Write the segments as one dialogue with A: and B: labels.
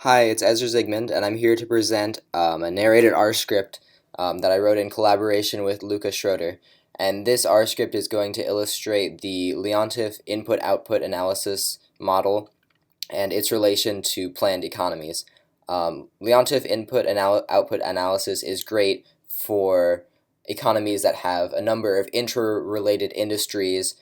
A: Hi, it's Ezra Zigmond, and I'm here to present a narrated RScript that I wrote in collaboration with Luca Schroed. And this RScript is going to illustrate the Leontif input-output analysis model and its relation to planned economies. Leontif input-output analysis is great for economies that have a number of interrelated industries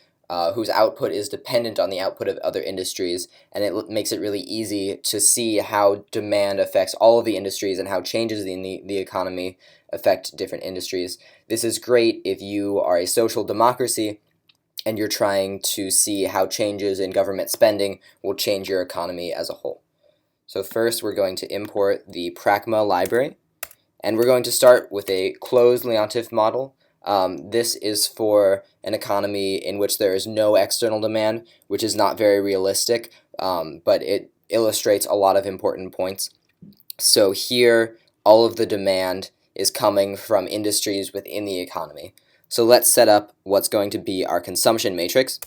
A: whose output is dependent on the output of other industries, and it makes it really easy to see how demand affects all of the industries and how changes in the economy affect different industries. This is great if you are a social democracy and you're trying to see how changes in government spending will change your economy as a whole. So first we're going to import the Pragma library, and we're going to start with a closed Leontif model. This is for an economy in which there is no external demand, which is not very realistic, but it illustrates a lot of important points. So here, all of the demand is coming from industries within the economy. So let's set up what's going to be our consumption matrix.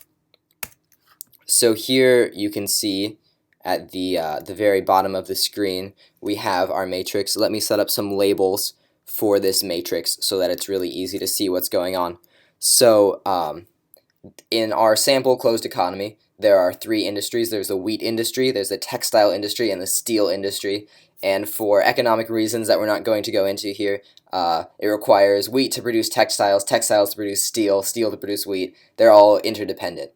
A: So here you can see at the very bottom of the screen, we have our matrix. Let me set up some labels for this matrix so that it's really easy to see what's going on. So in our sample closed economy, there are three industries. There's the wheat industry, there's the textile industry, and the steel industry. And for economic reasons that we're not going to go into here, it requires wheat to produce textiles, textiles to produce steel, steel to produce wheat. They're all interdependent.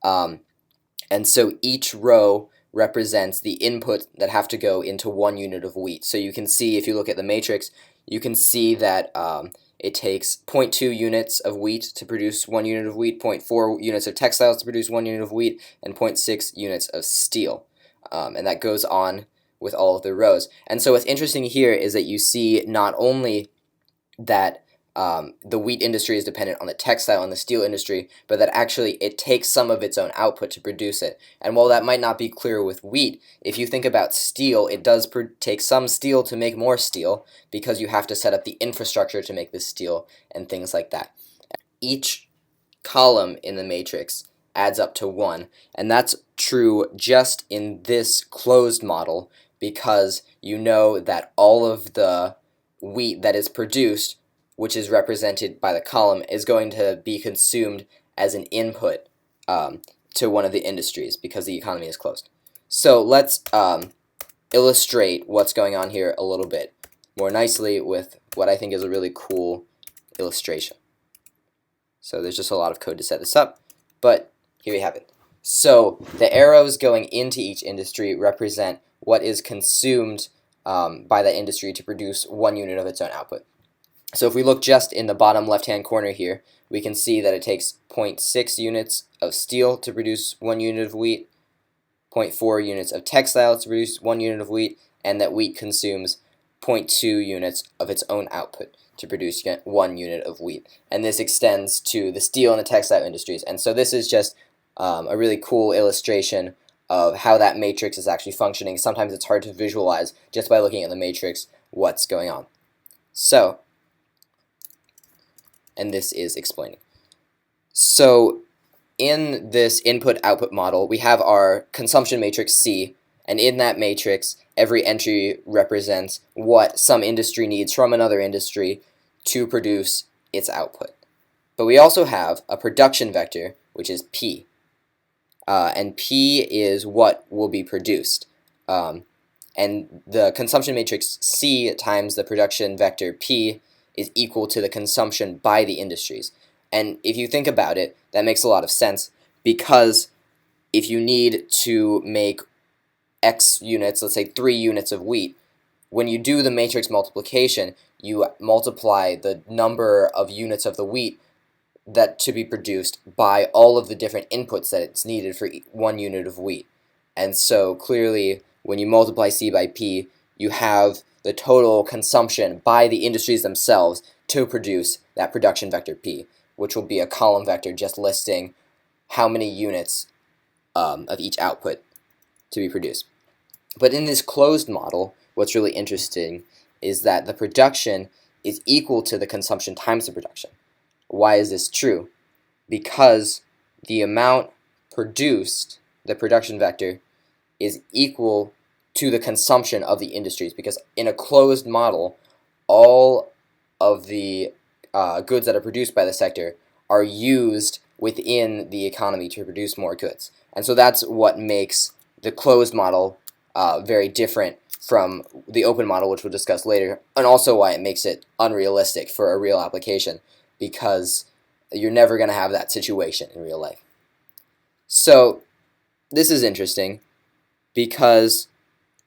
A: And so each row represents the input that have to go into 1 unit of wheat. So you can see, if you look at the matrix, you can see that it takes 0.2 units of wheat to produce 1 unit of wheat, 0.4 units of textiles to produce 1 unit of wheat, and 0.6 units of steel. And that goes on with all of the rows. And so what's interesting here is that you see not only that the wheat industry is dependent on the textile and the steel industry, but that actually it takes some of its own output to produce it. And while that might not be clear with wheat, if you think about steel, it does take some steel to make more steel, because you have to set up the infrastructure to make this steel and things like that. Each column in the matrix adds up to 1, and that's true just in this closed model, because you know that all of the wheat that is produced, which is represented by the column, is going to be consumed as an input to one of the industries because the economy is closed. So let's illustrate what's going on here a little bit more nicely with what I think is a really cool illustration. So there's just a lot of code to set this up, but here we have it. So the arrows going into each industry represent what is consumed by that industry to produce 1 unit of its own output. So if we look just in the bottom left-hand corner here, we can see that it takes 0.6 units of steel to produce 1 unit of wheat, 0.4 units of textile to produce 1 unit of wheat, and that wheat consumes 0.2 units of its own output to produce 1 unit of wheat. And this extends to the steel and the textile industries. And so this is just a really cool illustration of how that matrix is actually functioning. Sometimes it's hard to visualize just by looking at the matrix what's going on. So, and this is explaining. So in this input-output model, we have our consumption matrix C, and in that matrix, every entry represents what some industry needs from another industry to produce its output. But we also have a production vector, which is P, and P is what will be produced. And the consumption matrix C times the production vector P is equal to the consumption by the industries. And if you think about it, that makes a lot of sense, because if you need to make X units, let's say 3 units of wheat, when you do the matrix multiplication, you multiply the number of units of the wheat that to be produced by all of the different inputs that it's needed for 1 unit of wheat. And so clearly, when you multiply C by P, you have the total consumption by the industries themselves to produce that production vector P, which will be a column vector just listing how many units of each output to be produced. But in this closed model, what's really interesting is that the production is equal to the consumption times the production. Why is this true? Because the amount produced, the production vector, is equal to the consumption of the industries, because in a closed model, all of the goods that are produced by the sector are used within the economy to produce more goods. And so that's what makes the closed model very different from the open model, which we'll discuss later, and also why it makes it unrealistic for a real application, because you're never going to have that situation in real life. So this is interesting because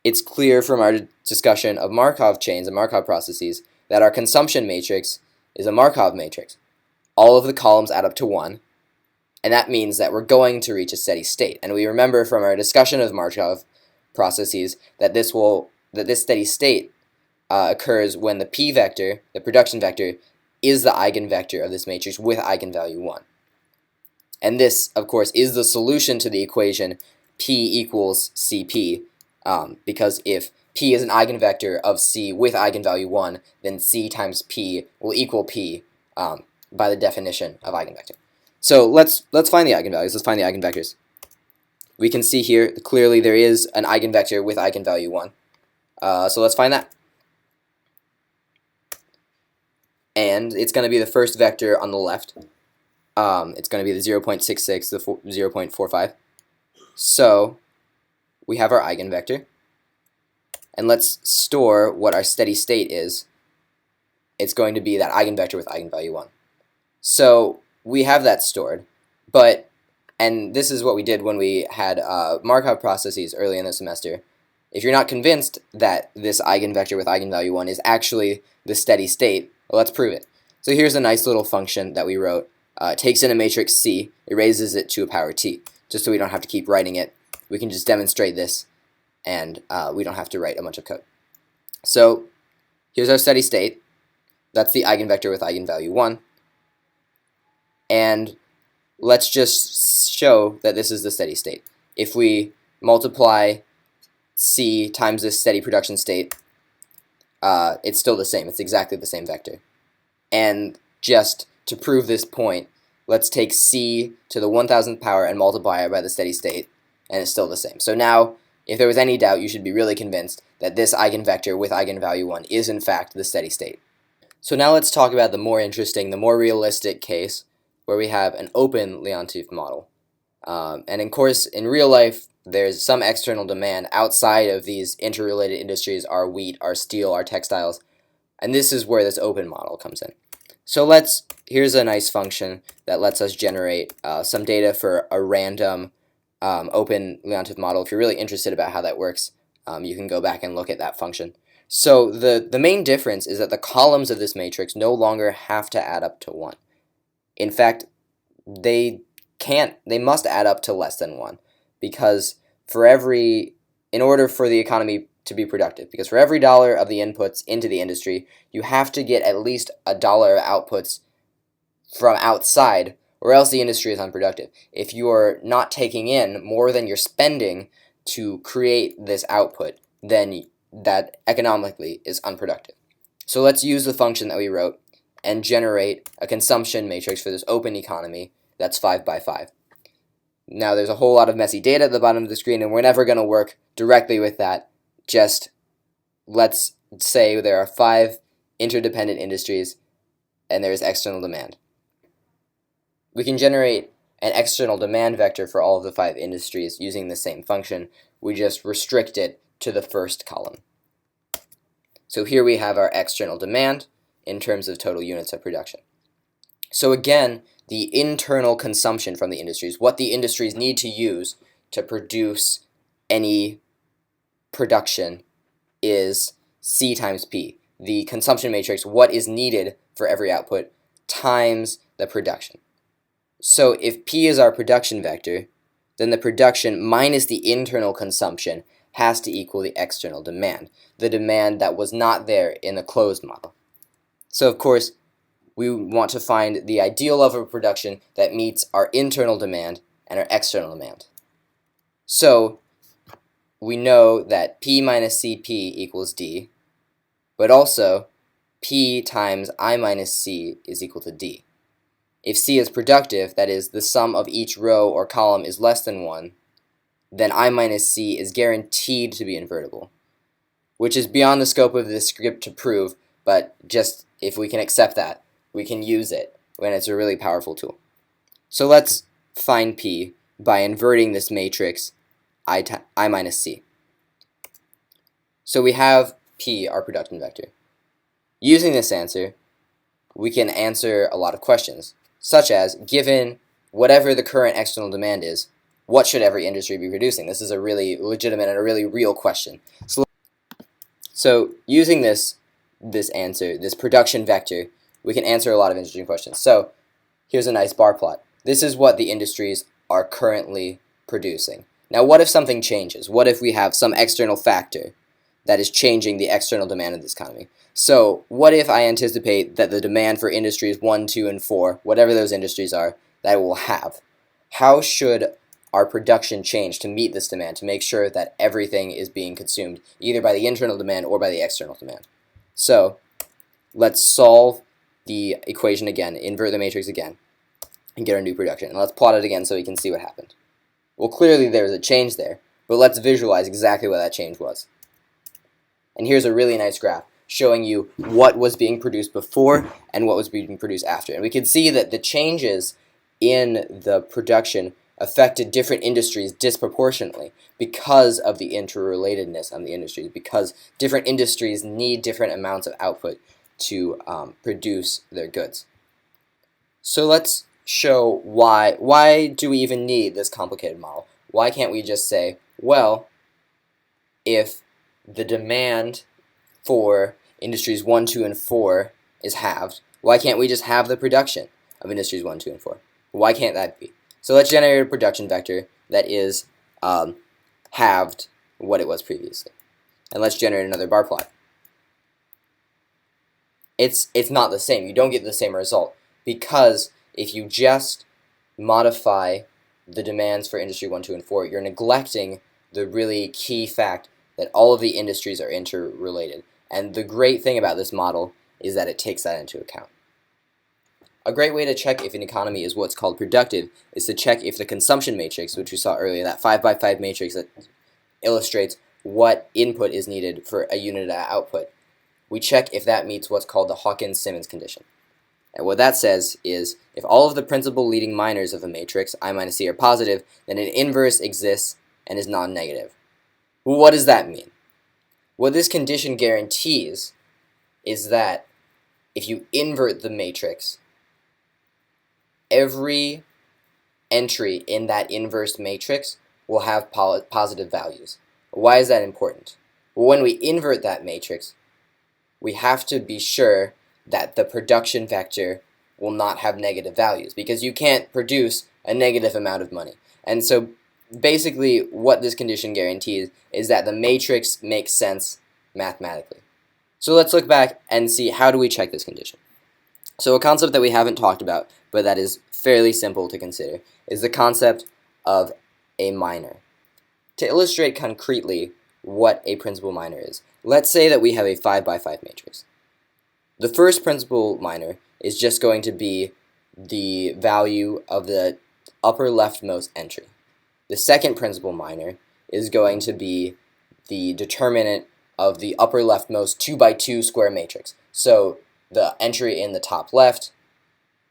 A: it's clear from our discussion of Markov chains and Markov processes that our consumption matrix is a Markov matrix. All of the columns add up to 1, and that means that we're going to reach a steady state. And we remember from our discussion of Markov processes that this steady state occurs when the p vector, the production vector, is the eigenvector of this matrix with eigenvalue 1. And this, of course, is the solution to the equation p equals cp, because if p is an eigenvector of c with eigenvalue 1, then c times p will equal p by the definition of eigenvector. So let's find the eigenvalues. Let's find the eigenvectors. We can see here clearly there is an eigenvector with eigenvalue 1. So let's find that. And it's going to be the first vector on the left. It's going to be the 0.66, the 0.45. So we have our eigenvector. And let's store what our steady state is. It's going to be that eigenvector with eigenvalue 1. So we have that stored, and this is what we did when we had Markov processes early in the semester. If you're not convinced that this eigenvector with eigenvalue 1 is actually the steady state, well, let's prove it. So here's a nice little function that we wrote. It takes in a matrix C, it raises it to a power t, just so we don't have to keep writing it. We can just demonstrate this, and we don't have to write a bunch of code. So here's our steady state. That's the eigenvector with eigenvalue 1. And let's just show that this is the steady state. If we multiply C times this steady production state, it's still the same. It's exactly the same vector. And just to prove this point, let's take C to the 1000th power and multiply it by the steady state, and it's still the same. So now, if there was any doubt, you should be really convinced that this eigenvector with eigenvalue 1 is in fact the steady state. So now let's talk about the more interesting, the more realistic case, where we have an open Leontif model. And of course, in real life, there's some external demand outside of these interrelated industries, our wheat, our steel, our textiles, and this is where this open model comes in. So here's a nice function that lets us generate some data for a random open Leontif model. If you're really interested about how that works, you can go back and look at that function. So the main difference is that the columns of this matrix no longer have to add up to 1. In fact, they must add up to less than 1, because in order for the economy to be productive, because for every dollar of the inputs into the industry, you have to get at least $1 of outputs from outside, or else the industry is unproductive. If you are not taking in more than you're spending to create this output, then that economically is unproductive. So let's use the function that we wrote and generate a consumption matrix for this open economy that's 5 by 5. Now there's a whole lot of messy data at the bottom of the screen, and we're never going to work directly with that. Just let's say there are 5 interdependent industries and there is external demand. We can generate an external demand vector for all of the 5 industries using the same function. We just restrict it to the first column. So here we have our external demand in terms of total units of production. So again, the internal consumption from the industries, what the industries need to use to produce any production, is C times P. The consumption matrix, what is needed for every output, times the production. So if P is our production vector, then the production minus the internal consumption has to equal the external demand, the demand that was not there in the closed model. So of course, we want to find the ideal level of production that meets our internal demand and our external demand. So we know that P minus CP equals D, but also P times I minus C is equal to D. If C is productive, that is, the sum of each row or column is less than 1, then I minus C is guaranteed to be invertible, which is beyond the scope of this script to prove, but just if we can accept that, we can use it when it's a really powerful tool. So let's find P by inverting this matrix I minus C. So we have P, our production vector. Using this answer, we can answer a lot of questions, such as, given whatever the current external demand is, what should every industry be producing? This is a really legitimate and a really real question. So using this answer, this production vector, we can answer a lot of interesting questions. So here's a nice bar plot. This is what the industries are currently producing. Now what if something changes? What if we have some external factor that is changing the external demand of this economy? So what if I anticipate that the demand for industries 1, 2, and 4, whatever those industries are, that it will have? How should our production change to meet this demand, to make sure that everything is being consumed either by the internal demand or by the external demand? So let's solve the equation again, invert the matrix again, and get our new production. And let's plot it again so we can see what happened. Well, clearly there was a change there, but let's visualize exactly what that change was. And here's a really nice graph showing you what was being produced before and what was being produced after. And we can see that the changes in the production affected different industries disproportionately because of the interrelatedness of the industries, because different industries need different amounts of output to produce their goods. So let's show why do we even need this complicated model? Why can't we just say, well, if the demand for industries 1, 2, and 4 is halved, why can't we just have the production of industries 1, 2, and 4? Why can't that be? So let's generate a production vector that is halved what it was previously. And let's generate another bar plot. It's not the same. You don't get the same result, because if you just modify the demands for industry 1, 2, and 4, you're neglecting the really key fact that all of the industries are interrelated. And the great thing about this model is that it takes that into account. A great way to check if an economy is what's called productive is to check if the consumption matrix, which we saw earlier, that 5x5 matrix that illustrates what input is needed for a unit of output, we check if that meets what's called the Hawkins-Simmons condition. And what that says is, if all of the principal leading minors of a matrix, I minus C, are positive, then an inverse exists and is non-negative. Well, what does that mean? What this condition guarantees is that if you invert the matrix, every entry in that inverse matrix will have positive values. Why is that important? Well, when we invert that matrix, we have to be sure that the production vector will not have negative values, because you can't produce a negative amount of money. And so basically what this condition guarantees is that the matrix makes sense mathematically. So let's look back and see, how do we check this condition? So a concept that we haven't talked about, but that is fairly simple to consider, is the concept of a minor. To illustrate concretely what a principal minor is, let's say that we have a 5x5 matrix. The first principal minor is just going to be the value of the upper leftmost entry. The second principal minor is going to be the determinant of the upper leftmost 2x2 square matrix. So the entry in the top left,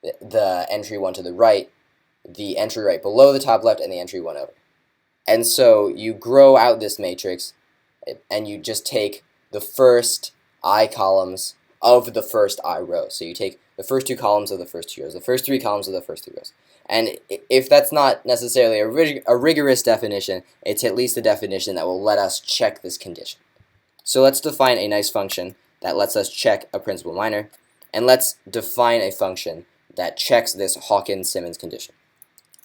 A: the entry one to the right, the entry right below the top left, and the entry one over. And so you grow out this matrix, and you just take the first I columns of the first I rows. So you take the first 2 columns of the first 2 rows, the first 3 columns of the first 3 rows. And if that's not necessarily a rigorous definition, it's at least a definition that will let us check this condition. So let's define a nice function that lets us check a principal minor, and let's define a function that checks this Hawkins-Simmons condition.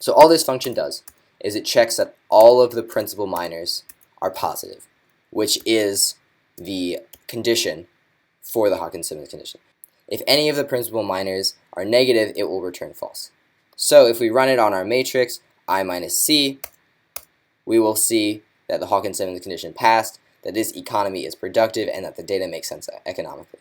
A: So all this function does is it checks that all of the principal minors are positive, which is the condition for the Hawkins-Simmons condition. If any of the principal minors are negative, it will return false. So if we run it on our matrix, I minus C, we will see that the Hawkins-Simmons condition passed, that this economy is productive, and that the data makes sense economically.